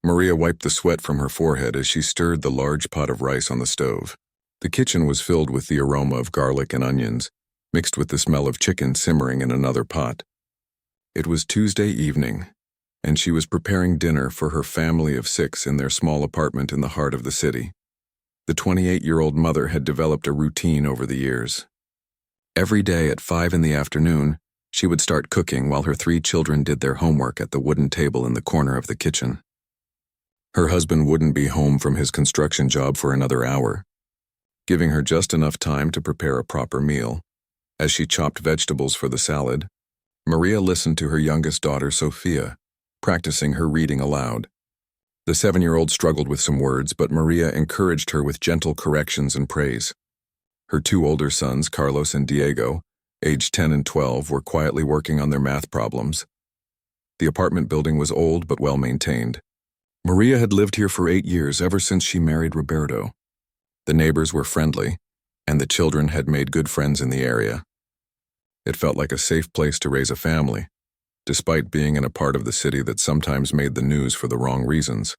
Maria wiped the sweat from her forehead as she stirred the large pot of rice on the stove. The kitchen was filled with the aroma of garlic and onions, mixed with the smell of chicken simmering in another pot. It was Tuesday evening, and she was preparing dinner for her family of 6 in their small apartment in the heart of the city. The 28-year-old mother had developed a routine over the years. Every day at 5 in the afternoon, she would start cooking while her 3 children did their homework at the wooden table in the corner of the kitchen. Her husband wouldn't be home from his construction job for another hour, giving her just enough time to prepare a proper meal. As she chopped vegetables for the salad, Maria listened to her youngest daughter, Sophia, practicing her reading aloud. The 7-year-old struggled with some words, but Maria encouraged her with gentle corrections and praise. Her 2 older sons, Carlos and Diego, aged 10 and 12, were quietly working on their math problems. The apartment building was old but well maintained. Maria had lived here for 8 years, ever since she married Roberto. The neighbors were friendly, and the children had made good friends in the area. It felt like a safe place to raise a family, despite being in a part of the city that sometimes made the news for the wrong reasons.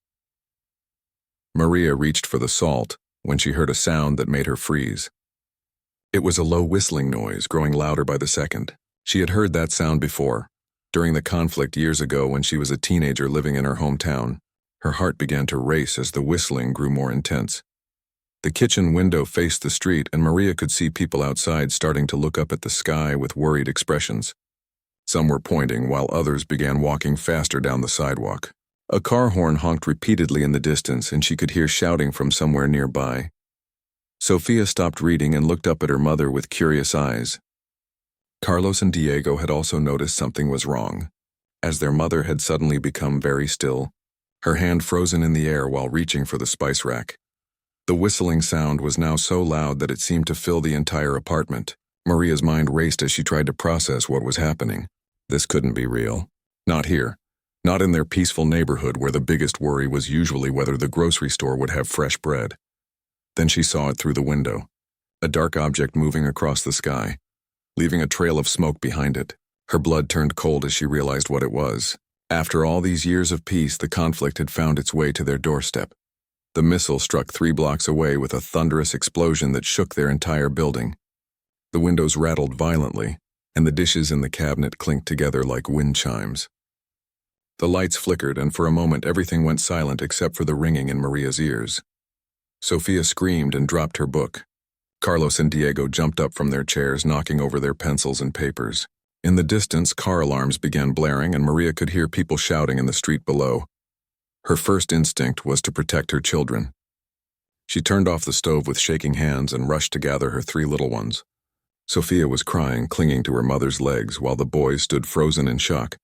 Maria reached for the salt when she heard a sound that made her freeze. It was a low whistling noise, growing louder by the second. She had heard that sound before, during the conflict years ago when she was a teenager living in her hometown. Her heart began to race as the whistling grew more intense. The kitchen window faced the street, and Maria could see people outside starting to look up at the sky with worried expressions. Some were pointing, while others began walking faster down the sidewalk. A car horn honked repeatedly in the distance, and she could hear shouting from somewhere nearby. Sophia stopped reading and looked up at her mother with curious eyes. Carlos and Diego had also noticed something was wrong, as their mother had suddenly become very still, her hand frozen in the air while reaching for the spice rack. The whistling sound was now so loud that it seemed to fill the entire apartment. Maria's mind raced as she tried to process what was happening. This couldn't be real. Not here. Not in their peaceful neighborhood where the biggest worry was usually whether the grocery store would have fresh bread. Then she saw it through the window, a dark object moving across the sky, leaving a trail of smoke behind it. Her blood turned cold as she realized what it was. After all these years of peace, the conflict had found its way to their doorstep. The missile struck 3 blocks away with a thunderous explosion that shook their entire building. The windows rattled violently, and the dishes in the cabinet clinked together like wind chimes. The lights flickered, and for a moment everything went silent except for the ringing in Maria's ears. Sophia screamed and dropped her book. Carlos and Diego jumped up from their chairs, knocking over their pencils and papers. In the distance, car alarms began blaring, and Maria could hear people shouting in the street below. Her first instinct was to protect her children. She turned off the stove with shaking hands and rushed to gather her 3 little ones. Sophia was crying, clinging to her mother's legs, while the boys stood frozen in shock,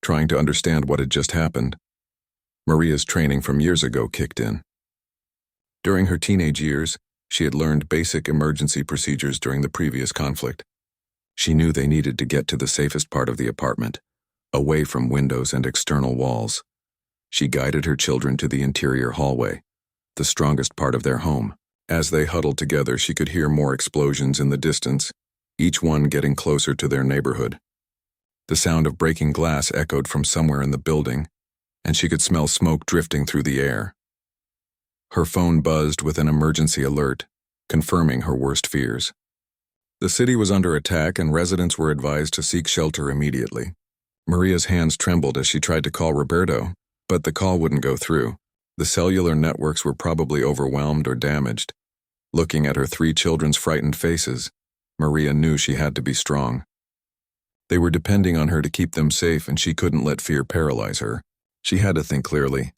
trying to understand what had just happened. Maria's training from years ago kicked in. During her teenage years, she had learned basic emergency procedures during the previous conflict. She knew they needed to get to the safest part of the apartment, away from windows and external walls. She guided her children to the interior hallway, the strongest part of their home. As they huddled together, she could hear more explosions in the distance, each one getting closer to their neighborhood. The sound of breaking glass echoed from somewhere in the building, and she could smell smoke drifting through the air. Her phone buzzed with an emergency alert, confirming her worst fears. The city was under attack, and residents were advised to seek shelter immediately. Maria's hands trembled as she tried to call Roberto, but the call wouldn't go through. The cellular networks were probably overwhelmed or damaged. Looking at her 3 children's frightened faces, Maria knew she had to be strong. They were depending on her to keep them safe, and she couldn't let fear paralyze her. She had to think clearly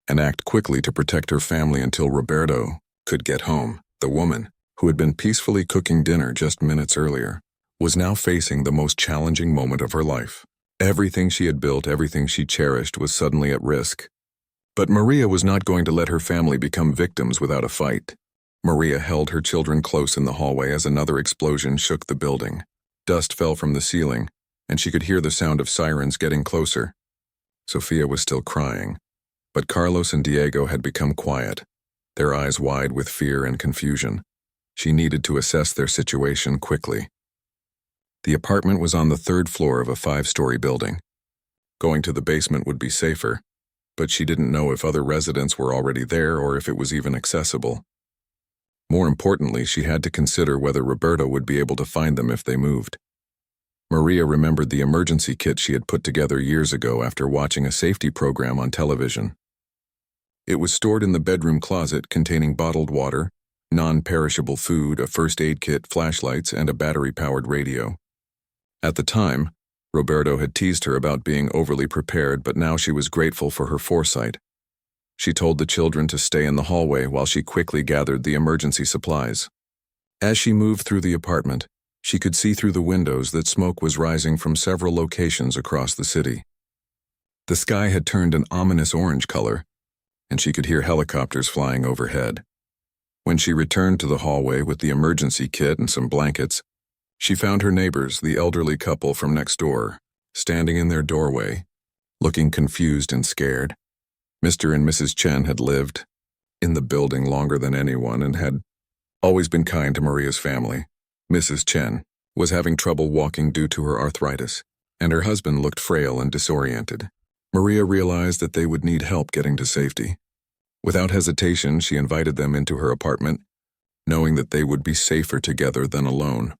and act quickly to protect her family until Roberto could get home. The woman, who had been peacefully cooking dinner just minutes earlier, was now facing the most challenging moment of her life. Everything she had built, everything she cherished, was suddenly at risk. But Maria was not going to let her family become victims without a fight. Maria held her children close in the hallway as another explosion shook the building. Dust fell from the ceiling, and she could hear the sound of sirens getting closer. Sophia was still crying, but Carlos and Diego had become quiet, their eyes wide with fear and confusion. She needed to assess their situation quickly. The apartment was on the 3rd floor of a 5-story building. Going to the basement would be safer, but she didn't know if other residents were already there or if it was even accessible. More importantly, she had to consider whether Roberto would be able to find them if they moved. Maria remembered the emergency kit she had put together years ago after watching a safety program on television. It was stored in the bedroom closet, containing bottled water, non-perishable food, a first aid kit, flashlights, and a battery-powered radio. At the time, Roberto had teased her about being overly prepared, but now she was grateful for her foresight. She told the children to stay in the hallway while she quickly gathered the emergency supplies. As she moved through the apartment, she could see through the windows that smoke was rising from several locations across the city. The sky had turned an ominous orange color, and she could hear helicopters flying overhead. When she returned to the hallway with the emergency kit and some blankets, she found her neighbors, the elderly couple from next door, standing in their doorway, looking confused and scared. Mr. and Mrs. Chen had lived in the building longer than anyone and had always been kind to Maria's family. Mrs. Chen was having trouble walking due to her arthritis, and her husband looked frail and disoriented. Maria realized that they would need help getting to safety. Without hesitation, she invited them into her apartment, knowing that they would be safer together than alone.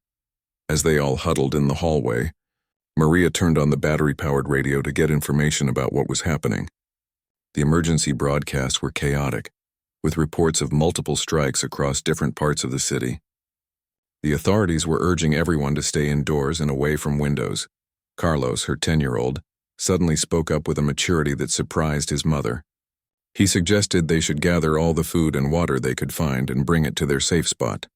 As they all huddled in the hallway, Maria turned on the battery-powered radio to get information about what was happening. The emergency broadcasts were chaotic, with reports of multiple strikes across different parts of the city. The authorities were urging everyone to stay indoors and away from windows. Carlos, her 10-year-old, suddenly spoke up with a maturity that surprised his mother. He suggested they should gather all the food and water they could find and bring it to their safe spot.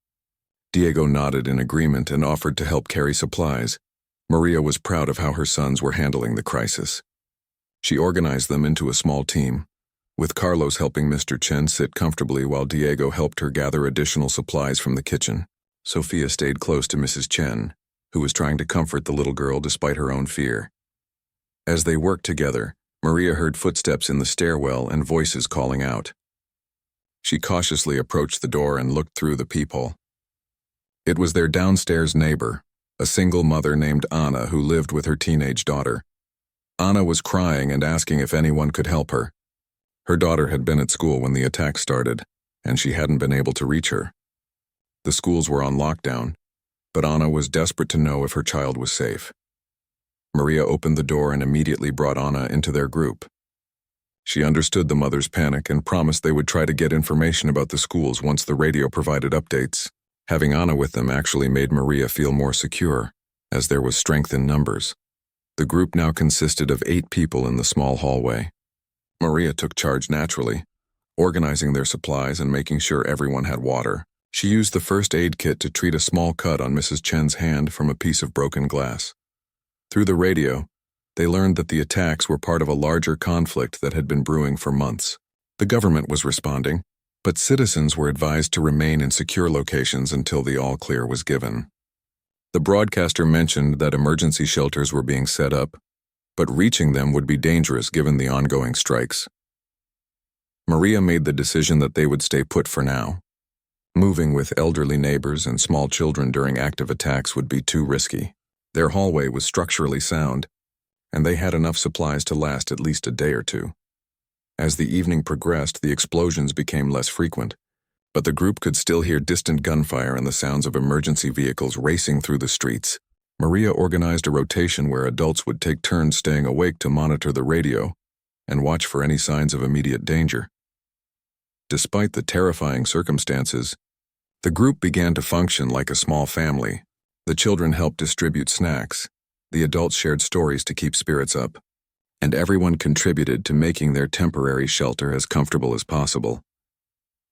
Diego nodded in agreement and offered to help carry supplies. Maria was proud of how her sons were handling the crisis. She organized them into a small team, with Carlos helping Mr. Chen sit comfortably while Diego helped her gather additional supplies from the kitchen. Sophia stayed close to Mrs. Chen, who was trying to comfort the little girl despite her own fear. As they worked together, Maria heard footsteps in the stairwell and voices calling out. She cautiously approached the door and looked through the peephole. It was their downstairs neighbor, a single mother named Anna who lived with her teenage daughter. Anna was crying and asking if anyone could help her. Her daughter had been at school when the attack started, and she hadn't been able to reach her. The schools were on lockdown, but Anna was desperate to know if her child was safe. Maria opened the door and immediately brought Anna into their group. She understood the mother's panic and promised they would try to get information about the schools once the radio provided updates. Having Anna with them actually made Maria feel more secure, as there was strength in numbers. The group now consisted of 8 people in the small hallway. Maria took charge naturally, organizing their supplies and making sure everyone had water. She used the first aid kit to treat a small cut on Mrs. Chen's hand from a piece of broken glass. Through the radio, they learned that the attacks were part of a larger conflict that had been brewing for months. The government was responding, but citizens were advised to remain in secure locations until the all-clear was given. The broadcaster mentioned that emergency shelters were being set up, but reaching them would be dangerous given the ongoing strikes. Maria made the decision that they would stay put for now. Moving with elderly neighbors and small children during active attacks would be too risky. Their hallway was structurally sound, and they had enough supplies to last at least a day or two. As the evening progressed, the explosions became less frequent, but the group could still hear distant gunfire and the sounds of emergency vehicles racing through the streets. Maria organized a rotation where adults would take turns staying awake to monitor the radio and watch for any signs of immediate danger. Despite the terrifying circumstances, the group began to function like a small family. The children helped distribute snacks, the adults shared stories to keep spirits up, and everyone contributed to making their temporary shelter as comfortable as possible.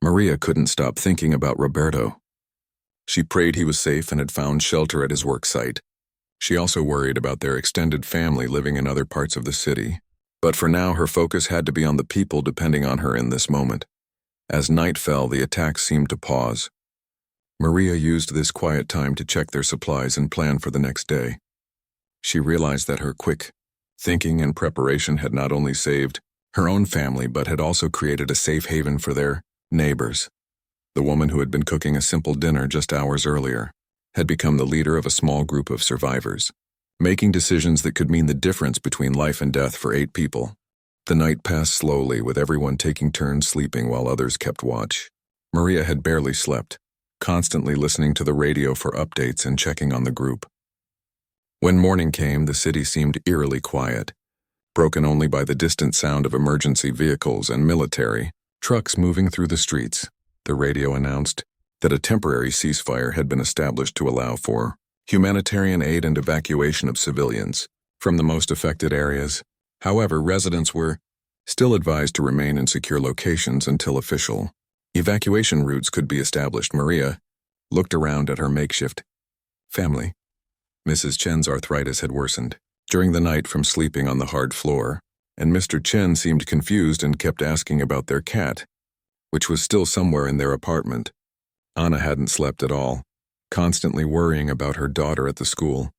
Maria couldn't stop thinking about Roberto. She prayed he was safe and had found shelter at his work site. She also worried about their extended family living in other parts of the city. But for now, her focus had to be on the people depending on her in this moment. As night fell, the attacks seemed to pause. Maria used this quiet time to check their supplies and plan for the next day. She realized that her quick thinking and preparation had not only saved her own family but had also created a safe haven for their neighbors. The woman who had been cooking a simple dinner just hours earlier had become the leader of a small group of survivors, making decisions that could mean the difference between life and death for 8 people. The night passed slowly, with everyone taking turns sleeping while others kept watch. Maria had barely slept, constantly listening to the radio for updates and checking on the group. When morning came, the city seemed eerily quiet, broken only by the distant sound of emergency vehicles and military trucks moving through the streets. The radio announced that a temporary ceasefire had been established to allow for humanitarian aid and evacuation of civilians from the most affected areas. However, residents were still advised to remain in secure locations until official evacuation routes could be established. Maria looked around at her makeshift family. Mrs. Chen's arthritis had worsened during the night from sleeping on the hard floor, and Mr. Chen seemed confused and kept asking about their cat, which was still somewhere in their apartment. Anna hadn't slept at all, constantly worrying about her daughter at the school.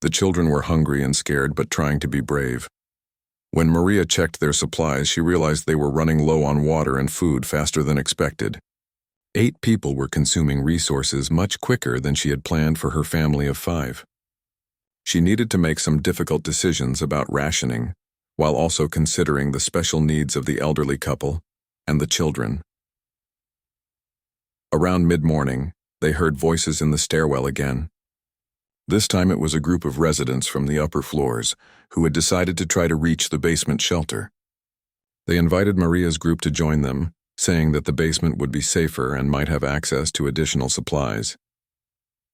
The children were hungry and scared, but trying to be brave. When Maria checked their supplies, she realized they were running low on water and food faster than expected. 8 people were consuming resources much quicker than she had planned for her family of 5. She needed to make some difficult decisions about rationing, while also considering the special needs of the elderly couple and the children. Around mid-morning, they heard voices in the stairwell again. This time it was a group of residents from the upper floors who had decided to try to reach the basement shelter. They invited Maria's group to join them, saying that the basement would be safer and might have access to additional supplies.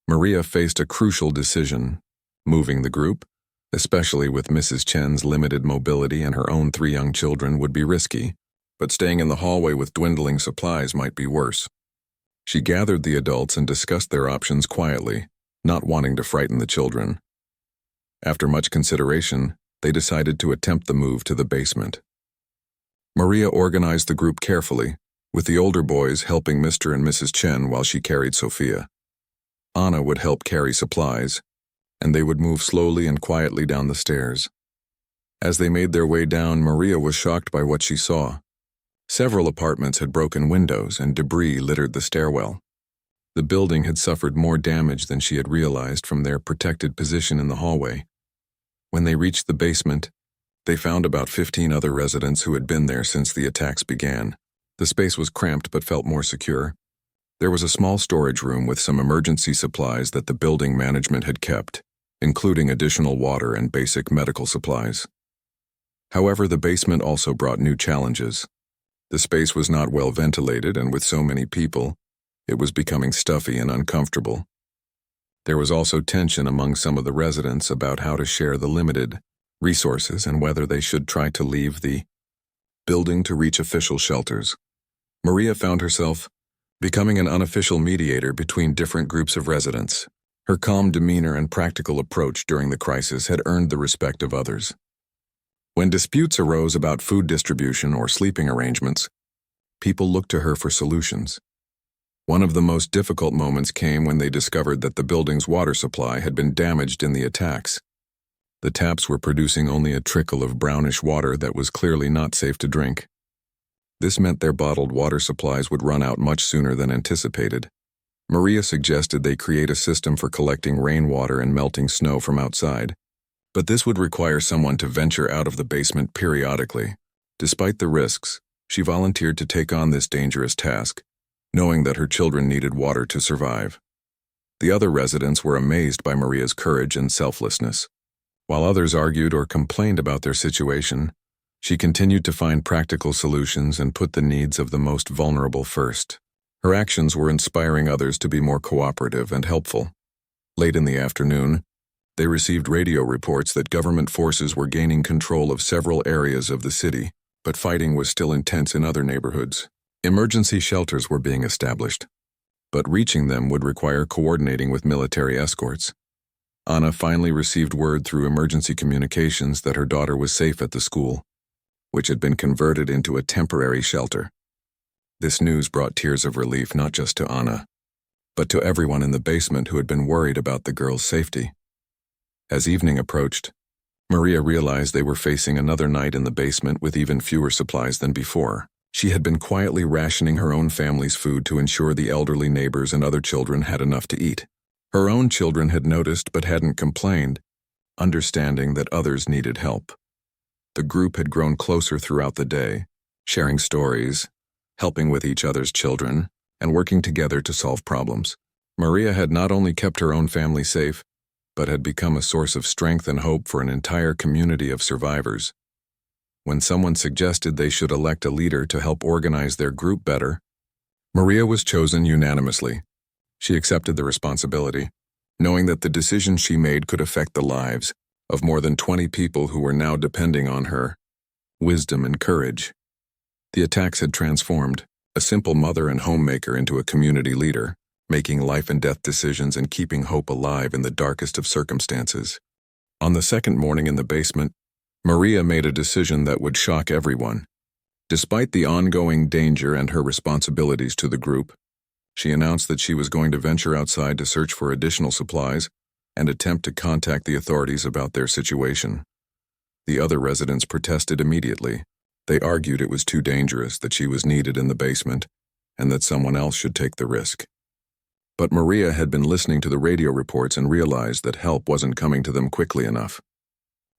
Maria faced a crucial decision. Moving the group, especially with Mrs. Chen's limited mobility and her own 3 young children, would be risky, but staying in the hallway with dwindling supplies might be worse. She gathered the adults and discussed their options quietly, not wanting to frighten the children. After much consideration, they decided to attempt the move to the basement. Maria organized the group carefully, with the older boys helping Mr. and Mrs. Chen while she carried Sophia. Anna would help carry supplies, and they would move slowly and quietly down the stairs. As they made their way down, Maria was shocked by what she saw. Several apartments had broken windows and debris littered the stairwell. The building had suffered more damage than she had realized from their protected position in the hallway. When they reached the basement, they found about 15 other residents who had been there since the attacks began. The space was cramped but felt more secure. There was a small storage room with some emergency supplies that the building management had kept, including additional water and basic medical supplies. However, the basement also brought new challenges. The space was not well ventilated, and with so many people, it was becoming stuffy and uncomfortable. There was also tension among some of the residents about how to share the limited resources and whether they should try to leave the building to reach official shelters. Maria found herself becoming an unofficial mediator between different groups of residents. Her calm demeanor and practical approach during the crisis had earned the respect of others. When disputes arose about food distribution or sleeping arrangements, people looked to her for solutions. One of the most difficult moments came when they discovered that the building's water supply had been damaged in the attacks. The taps were producing only a trickle of brownish water that was clearly not safe to drink. This meant their bottled water supplies would run out much sooner than anticipated. Maria suggested they create a system for collecting rainwater and melting snow from outside, but this would require someone to venture out of the basement periodically. Despite the risks, she volunteered to take on this dangerous task, knowing that her children needed water to survive. The other residents were amazed by Maria's courage and selflessness. While others argued or complained about their situation, she continued to find practical solutions and put the needs of the most vulnerable first. Her actions were inspiring others to be more cooperative and helpful. Late in the afternoon, they received radio reports that government forces were gaining control of several areas of the city, but fighting was still intense in other neighborhoods. Emergency shelters were being established, but reaching them would require coordinating with military escorts. Anna finally received word through emergency communications that her daughter was safe at the school, which had been converted into a temporary shelter. This news brought tears of relief not just to Anna, but to everyone in the basement who had been worried about the girl's safety. As evening approached, Maria realized they were facing another night in the basement with even fewer supplies than before. She had been quietly rationing her own family's food to ensure the elderly neighbors and other children had enough to eat. Her own children had noticed but hadn't complained, understanding that others needed help. The group had grown closer throughout the day, sharing stories, helping with each other's children, and working together to solve problems. Maria had not only kept her own family safe, but had become a source of strength and hope for an entire community of survivors. When someone suggested they should elect a leader to help organize their group better, Maria was chosen unanimously. She accepted the responsibility, knowing that the decision she made could affect the lives of more than 20 people who were now depending on her wisdom and courage. The attacks had transformed a simple mother and homemaker into a community leader, making life and death decisions and keeping hope alive in the darkest of circumstances. On the second morning in the basement, Maria made a decision that would shock everyone. Despite the ongoing danger and her responsibilities to the group, she announced that she was going to venture outside to search for additional supplies and attempt to contact the authorities about their situation. The other residents protested immediately. They argued it was too dangerous, that she was needed in the basement, and that someone else should take the risk. But Maria had been listening to the radio reports and realized that help wasn't coming to them quickly enough.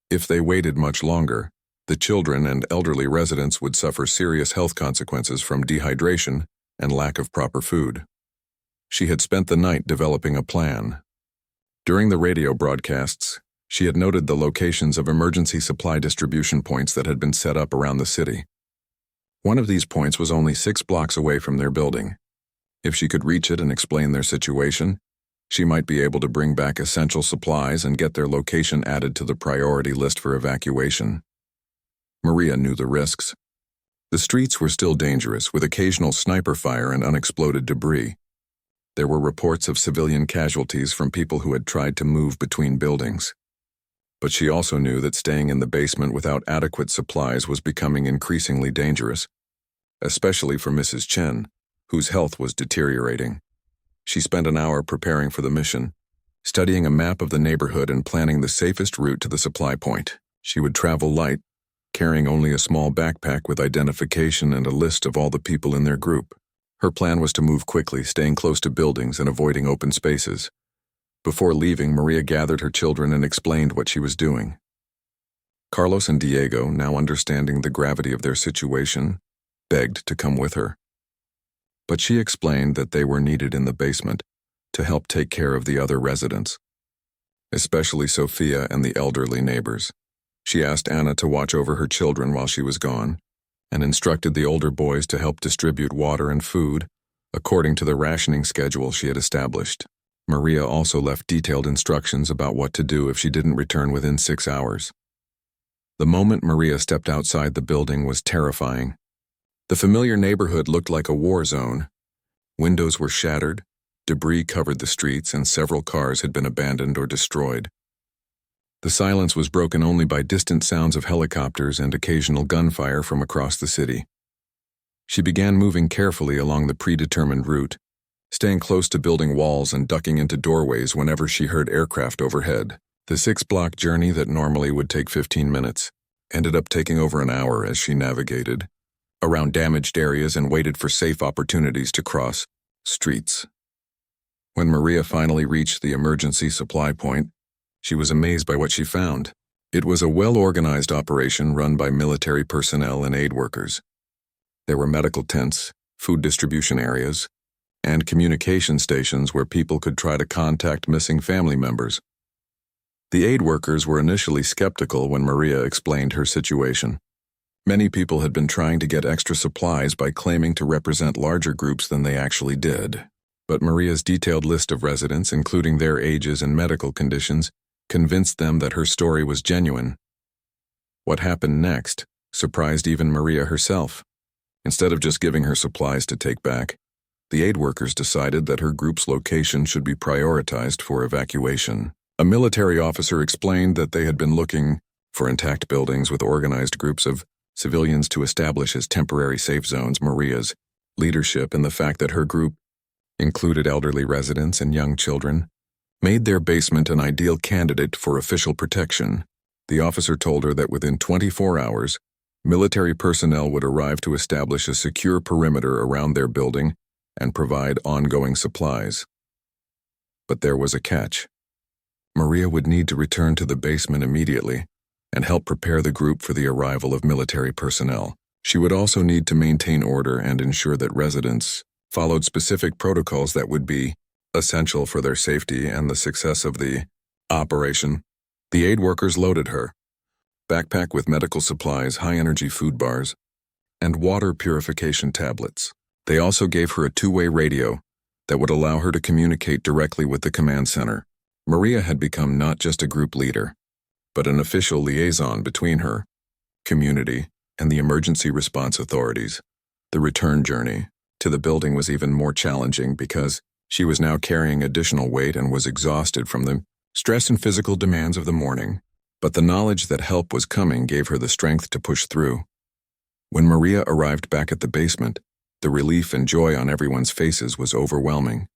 If they waited much longer, the children and elderly residents would suffer serious health consequences from dehydration and lack of proper food. She had spent the night developing a plan. During the radio broadcasts, she had noted the locations of emergency supply distribution points that had been set up around the city. One of these points was only 6 blocks away from their building. If she could reach it and explain their situation, she might be able to bring back essential supplies and get their location added to the priority list for evacuation. Maria knew the risks. The streets were still dangerous, with occasional sniper fire and unexploded debris. There were reports of civilian casualties from people who had tried to move between buildings. But she also knew that staying in the basement without adequate supplies was becoming increasingly dangerous, especially for Mrs. Chen, whose health was deteriorating. She spent an hour preparing for the mission, studying a map of the neighborhood and planning the safest route to the supply point. She would travel light, carrying only a small backpack with identification and a list of all the people in their group. Her plan was to move quickly, staying close to buildings and avoiding open spaces. Before leaving, Maria gathered her children and explained what she was doing. Carlos and Diego, now understanding the gravity of their situation, begged to come with her. But she explained that they were needed in the basement to help take care of the other residents, especially Sophia and the elderly neighbors. She asked Anna to watch over her children while she was gone, and instructed the older boys to help distribute water and food according to the rationing schedule she had established. Maria also left detailed instructions about what to do if she didn't return within 6 hours. The moment Maria stepped outside the building was terrifying. The familiar neighborhood looked like a war zone. Windows were shattered, debris covered the streets, and several cars had been abandoned or destroyed. The silence was broken only by distant sounds of helicopters and occasional gunfire from across the city. She began moving carefully along the predetermined route, staying close to building walls and ducking into doorways whenever she heard aircraft overhead. The 6-block journey that normally would take 15 minutes ended up taking over an hour as she navigated around damaged areas and waited for safe opportunities to cross streets. When Maria finally reached the emergency supply point, she was amazed by what she found. It was a well-organized operation run by military personnel and aid workers. There were medical tents, food distribution areas, and communication stations where people could try to contact missing family members. The aid workers were initially skeptical when Maria explained her situation. Many people had been trying to get extra supplies by claiming to represent larger groups than they actually did. But Maria's detailed list of residents, including their ages and medical conditions, convinced them that her story was genuine. What happened next surprised even Maria herself. Instead of just giving her supplies to take back, the aid workers decided that her group's location should be prioritized for evacuation. A military officer explained that they had been looking for intact buildings with organized groups of civilians to establish as temporary safe zones. Maria's leadership and the fact that her group included elderly residents and young children made their basement an ideal candidate for official protection. The officer told her that within 24 hours, military personnel would arrive to establish a secure perimeter around their building and provide ongoing supplies. But there was a catch. Maria would need to return to the basement immediately, and help prepare the group for the arrival of military personnel. She would also need to maintain order and ensure that residents followed specific protocols that would be essential for their safety and the success of the operation. The aid workers loaded her backpack with medical supplies, high-energy food bars, and water purification tablets. They also gave her a two-way radio that would allow her to communicate directly with the command center. Maria had become not just a group leader, but an official liaison between her community and the emergency response authorities. The return journey to the building was even more challenging because she was now carrying additional weight and was exhausted from the stress and physical demands of the morning. But the knowledge that help was coming gave her the strength to push through. When Maria arrived back at the basement, the relief and joy on everyone's faces was overwhelming.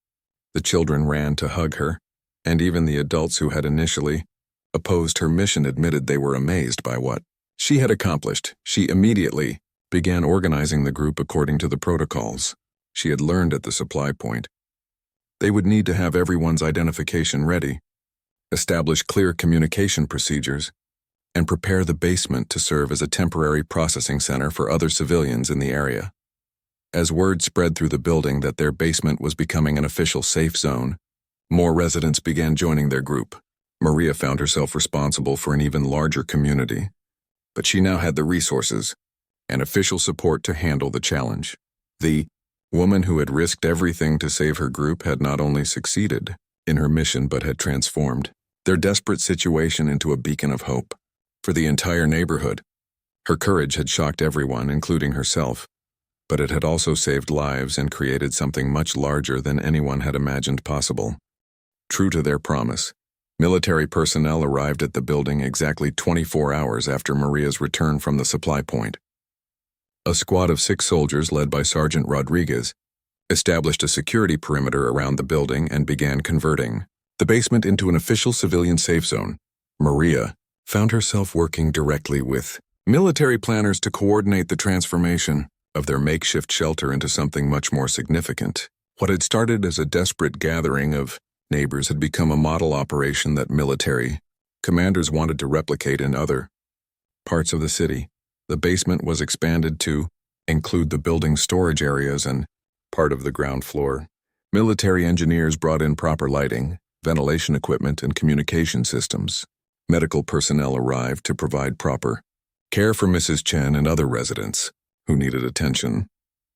The children ran to hug her, and even the adults who had initially opposed her mission admitted they were amazed by what she had accomplished. She immediately began organizing the group according to the protocols she had learned at the supply point. They would need to have everyone's identification ready, establish clear communication procedures, and prepare the basement to serve as a temporary processing center for other civilians in the area. As word spread through the building that their basement was becoming an official safe zone, more residents began joining their group. Maria found herself responsible for an even larger community, but she now had the resources and official support to handle the challenge. The woman who had risked everything to save her group had not only succeeded in her mission but had transformed their desperate situation into a beacon of hope for the entire neighborhood. Her courage had shocked everyone, including herself, but it had also saved lives and created something much larger than anyone had imagined possible. True to their promise, military personnel arrived at the building exactly 24 hours after Maria's return from the supply point. A squad of 6 soldiers led by Sergeant Rodriguez established a security perimeter around the building and began converting the basement into an official civilian safe zone. Maria found herself working directly with military planners to coordinate the transformation of their makeshift shelter into something much more significant. What had started as a desperate gathering of neighbors had become a model operation that military commanders wanted to replicate in other parts of the city. The basement was expanded to include the building's storage areas and part of the ground floor. Military engineers brought in proper lighting, ventilation equipment, and communication systems. Medical personnel arrived to provide proper care for Mrs. Chen and other residents who needed attention.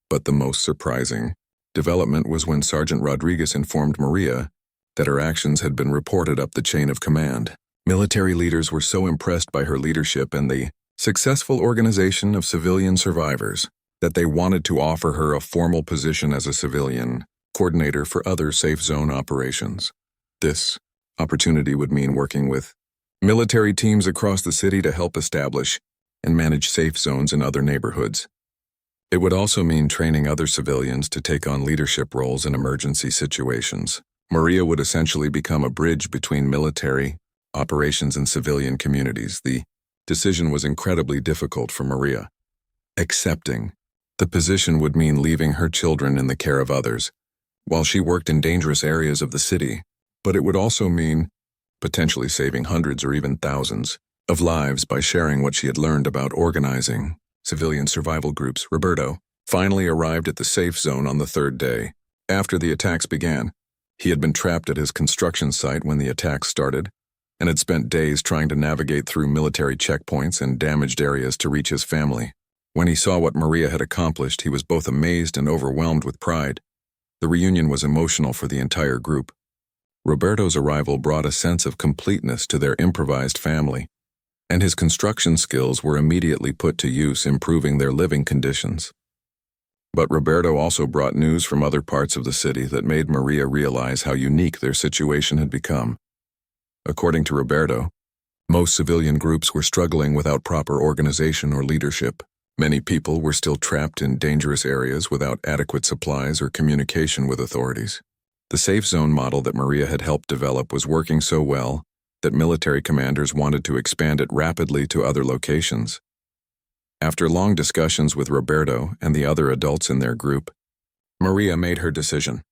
But the most surprising development was when Sergeant Rodriguez informed Maria that her actions had been reported up the chain of command. Military leaders were so impressed by her leadership and the successful organization of civilian survivors that they wanted to offer her a formal position as a civilian coordinator for other safe zone operations. This opportunity would mean working with military teams across the city to help establish and manage safe zones in other neighborhoods. It would also mean training other civilians to take on leadership roles in emergency situations. Maria would essentially become a bridge between military operations and civilian communities. The decision was incredibly difficult for Maria. Accepting the position would mean leaving her children in the care of others, while she worked in dangerous areas of the city. But it would also mean potentially saving hundreds or even thousands of lives by sharing what she had learned about organizing civilian survival groups. Roberto finally arrived at the safe zone on the 3rd day after the attacks began. He had been trapped at his construction site when the attacks started and had spent days trying to navigate through military checkpoints and damaged areas to reach his family. When he saw what Maria had accomplished, he was both amazed and overwhelmed with pride. The reunion was emotional for the entire group. Roberto's arrival brought a sense of completeness to their improvised family, and his construction skills were immediately put to use, improving their living conditions. But Roberto also brought news from other parts of the city that made Maria realize how unique their situation had become. According to Roberto, most civilian groups were struggling without proper organization or leadership. Many people were still trapped in dangerous areas without adequate supplies or communication with authorities. The safe zone model that Maria had helped develop was working so well that military commanders wanted to expand it rapidly to other locations. After long discussions with Roberto and the other adults in their group, Maria made her decision.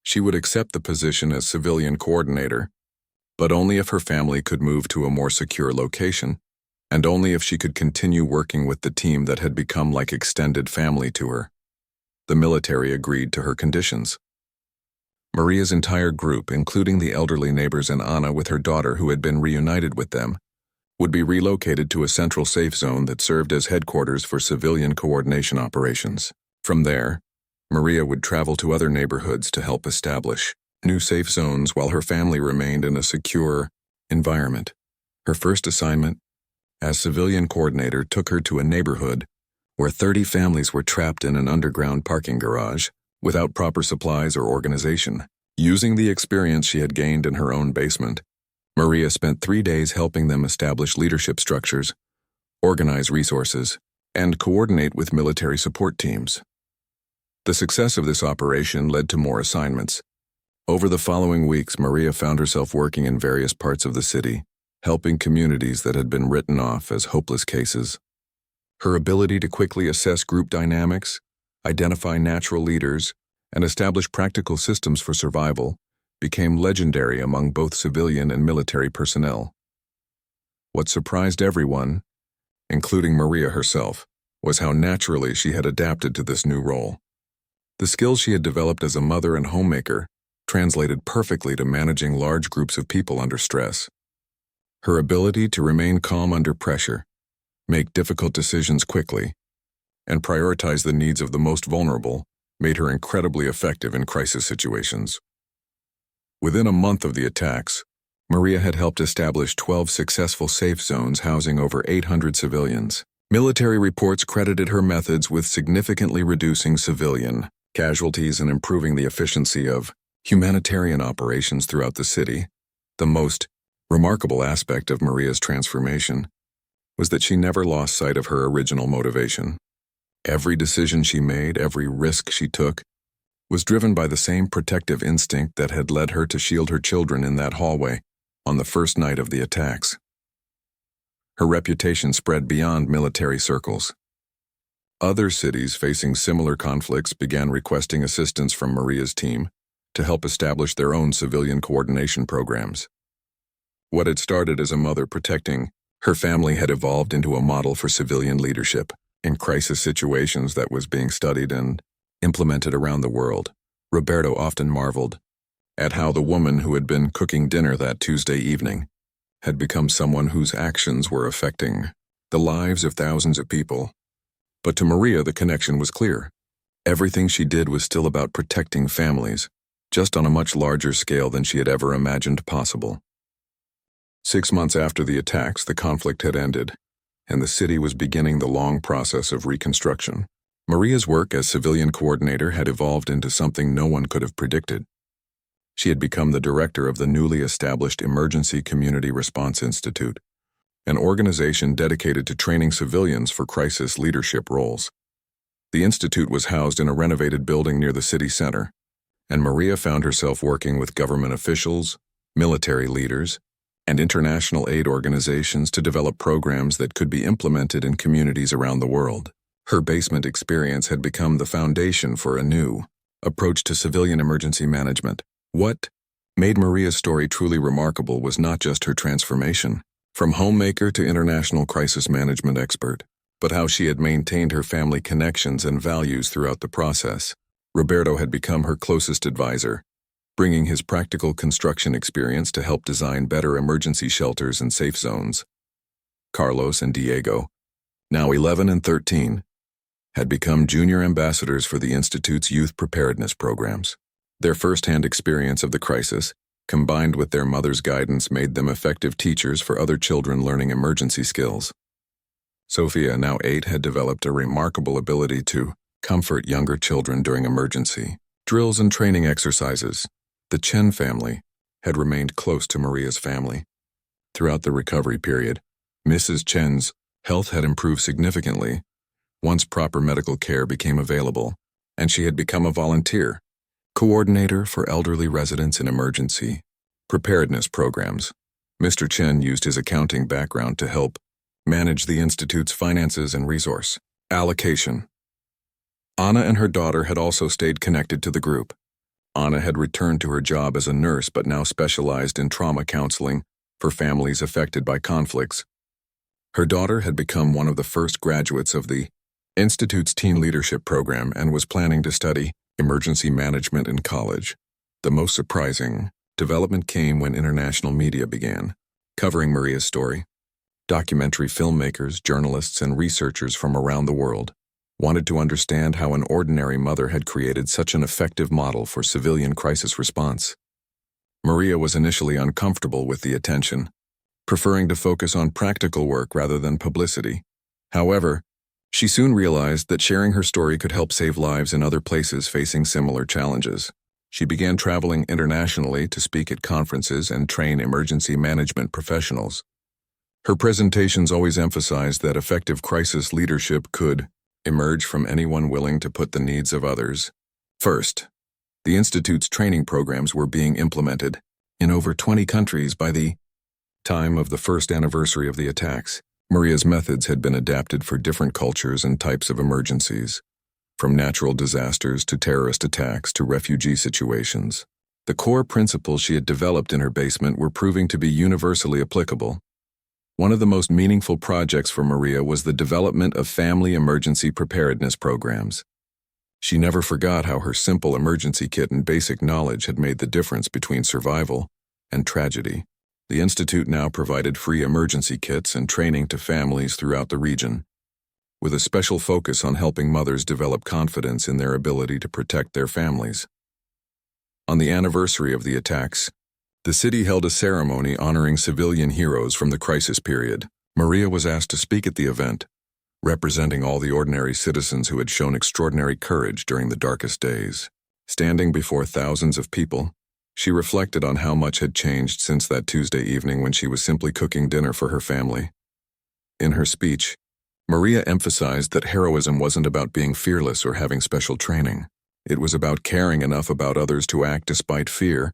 She would accept the position as civilian coordinator, but only if her family could move to a more secure location. and only if she could continue working with the team that had become like extended family to her. The military agreed to her conditions. Maria's entire group, including the elderly neighbors and Anna with her daughter who had been reunited with them, would be relocated to a central safe zone that served as headquarters for civilian coordination operations. From there, Maria would travel to other neighborhoods to help establish new safe zones while her family remained in a secure environment. Her first assignment as civilian coordinator took her to a neighborhood where 30 families were trapped in an underground parking garage without proper supplies or organization. Using the experience she had gained in her own basement, Maria spent 3 days helping them establish leadership structures, organize resources, and coordinate with military support teams. The success of this operation led to more assignments. Over the following weeks, Maria found herself working in various parts of the city, helping communities that had been written off as hopeless cases. Her ability to quickly assess group dynamics, identify natural leaders, and establish practical systems for survival became legendary among both civilian and military personnel. What surprised everyone, including Maria herself, was how naturally she had adapted to this new role. The skills she had developed as a mother and homemaker translated perfectly to managing large groups of people under stress. Her ability to remain calm under pressure, make difficult decisions quickly, and prioritize the needs of the most vulnerable made her incredibly effective in crisis situations. Within a month of the attacks, Maria had helped establish 12 successful safe zones housing over 800 civilians. Military reports credited her methods with significantly reducing civilian casualties and improving the efficiency of humanitarian operations throughout the city. The most remarkable aspect of Maria's transformation was that she never lost sight of her original motivation. Every decision she made, every risk she took, was driven by the same protective instinct that had led her to shield her children in that hallway on the first night of the attacks. Her reputation spread beyond military circles. Other cities facing similar conflicts began requesting assistance from Maria's team to help establish their own civilian coordination programs. What had started as a mother protecting her family had evolved into a model for civilian leadership in crisis situations that was being studied and implemented around the world. Roberto often marveled at how the woman who had been cooking dinner that Tuesday evening had become someone whose actions were affecting the lives of thousands of people. But to Maria, the connection was clear. Everything she did was still about protecting families, just on a much larger scale than she had ever imagined possible. 6 months after the attacks, the conflict had ended, and the city was beginning the long process of reconstruction. Maria's work as civilian coordinator had evolved into something no one could have predicted. She had become the director of the newly established Emergency Community Response Institute, an organization dedicated to training civilians for crisis leadership roles. The institute was housed in a renovated building near the city center, and Maria found herself working with government officials, military leaders, and international aid organizations to develop programs that could be implemented in communities around the world. Her basement experience had become the foundation for a new approach to civilian emergency management. What made Maria's story truly remarkable was not just her transformation from homemaker to international crisis management expert, but how she had maintained her family connections and values throughout the process. Roberto had become her closest advisor, bringing his practical construction experience to help design better emergency shelters and safe zones. Carlos and Diego, now 11 and 13, had become junior ambassadors for the Institute's youth preparedness programs. Their first-hand experience of the crisis, combined with their mother's guidance, made them effective teachers for other children learning emergency skills. Sophia, now 8, had developed a remarkable ability to comfort younger children during emergency drills and training exercises. The Chen family had remained close to Maria's family. Throughout the recovery period, Mrs. Chen's health had improved significantly once proper medical care became available, and she had become a volunteer coordinator for elderly residents in emergency preparedness programs. Mr. Chen used his accounting background to help manage the Institute's finances and resource allocation. Anna and her daughter had also stayed connected to the group. Anna had returned to her job as a nurse but now specialized in trauma counseling for families affected by conflicts. Her daughter had become one of the first graduates of the Institute's teen leadership program and was planning to study emergency management in college. The most surprising development came when international media began covering Maria's story. Documentary filmmakers, journalists, and researchers from around the world wanted to understand how an ordinary mother had created such an effective model for civilian crisis response. Maria was initially uncomfortable with the attention, preferring to focus on practical work rather than publicity. However, she soon realized that sharing her story could help save lives in other places facing similar challenges. She began traveling internationally to speak at conferences and train emergency management professionals. Her presentations always emphasized that effective crisis leadership could emerge from anyone willing to put the needs of others first. The Institute's training programs were being implemented in over 20 countries by the time of the first anniversary of the attacks. Maria's methods had been adapted for different cultures and types of emergencies, from natural disasters to terrorist attacks to refugee situations. The core principles she had developed in her basement were proving to be universally applicable. One of the most meaningful projects for Maria was the development of family emergency preparedness programs. She never forgot how her simple emergency kit and basic knowledge had made the difference between survival and tragedy. The Institute now provided free emergency kits and training to families throughout the region, with a special focus on helping mothers develop confidence in their ability to protect their families. On the anniversary of the attacks, the city held a ceremony honoring civilian heroes from the crisis period. Maria was asked to speak at the event, representing all the ordinary citizens who had shown extraordinary courage during the darkest days. Standing before thousands of people, she reflected on how much had changed since that Tuesday evening when she was simply cooking dinner for her family. In her speech, Maria emphasized that heroism wasn't about being fearless or having special training. It was about caring enough about others to act despite fear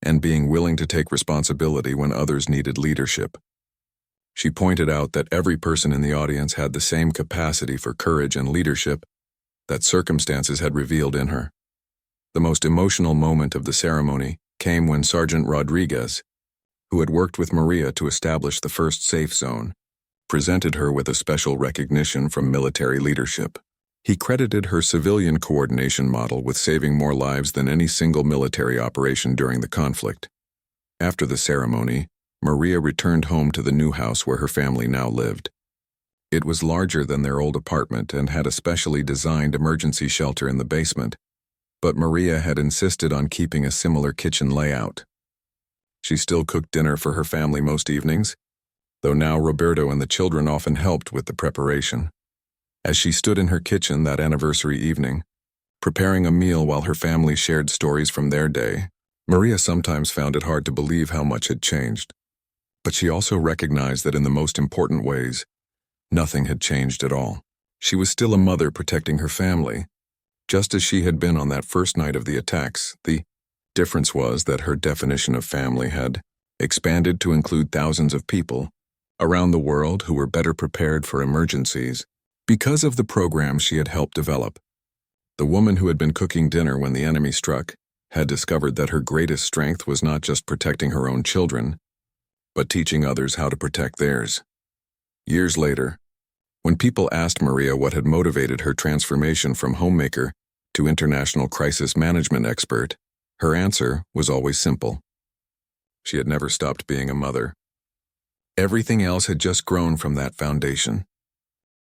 and being willing to take responsibility when others needed leadership. She pointed out that every person in the audience had the same capacity for courage and leadership that circumstances had revealed in her. The most emotional moment of the ceremony came when Sergeant Rodriguez, who had worked with Maria to establish the first safe zone, presented her with a special recognition from military leadership. He credited her civilian coordination model with saving more lives than any single military operation during the conflict. After the ceremony, Maria returned home to the new house where her family now lived. It was larger than their old apartment and had a specially designed emergency shelter in the basement, but Maria had insisted on keeping a similar kitchen layout. She still cooked dinner for her family most evenings, though now Roberto and the children often helped with the preparation. As she stood in her kitchen that anniversary evening, preparing a meal while her family shared stories from their day, Maria sometimes found it hard to believe how much had changed. But she also recognized that in the most important ways, nothing had changed at all. She was still a mother protecting her family, just as she had been on that first night of the attacks. The difference was that her definition of family had expanded to include thousands of people around the world who were better prepared for emergencies because of the programs she had helped develop. The woman who had been cooking dinner when the enemy struck had discovered that her greatest strength was not just protecting her own children, but teaching others how to protect theirs. Years later, when people asked Maria what had motivated her transformation from homemaker to international crisis management expert, her answer was always simple. She had never stopped being a mother. Everything else had just grown from that foundation.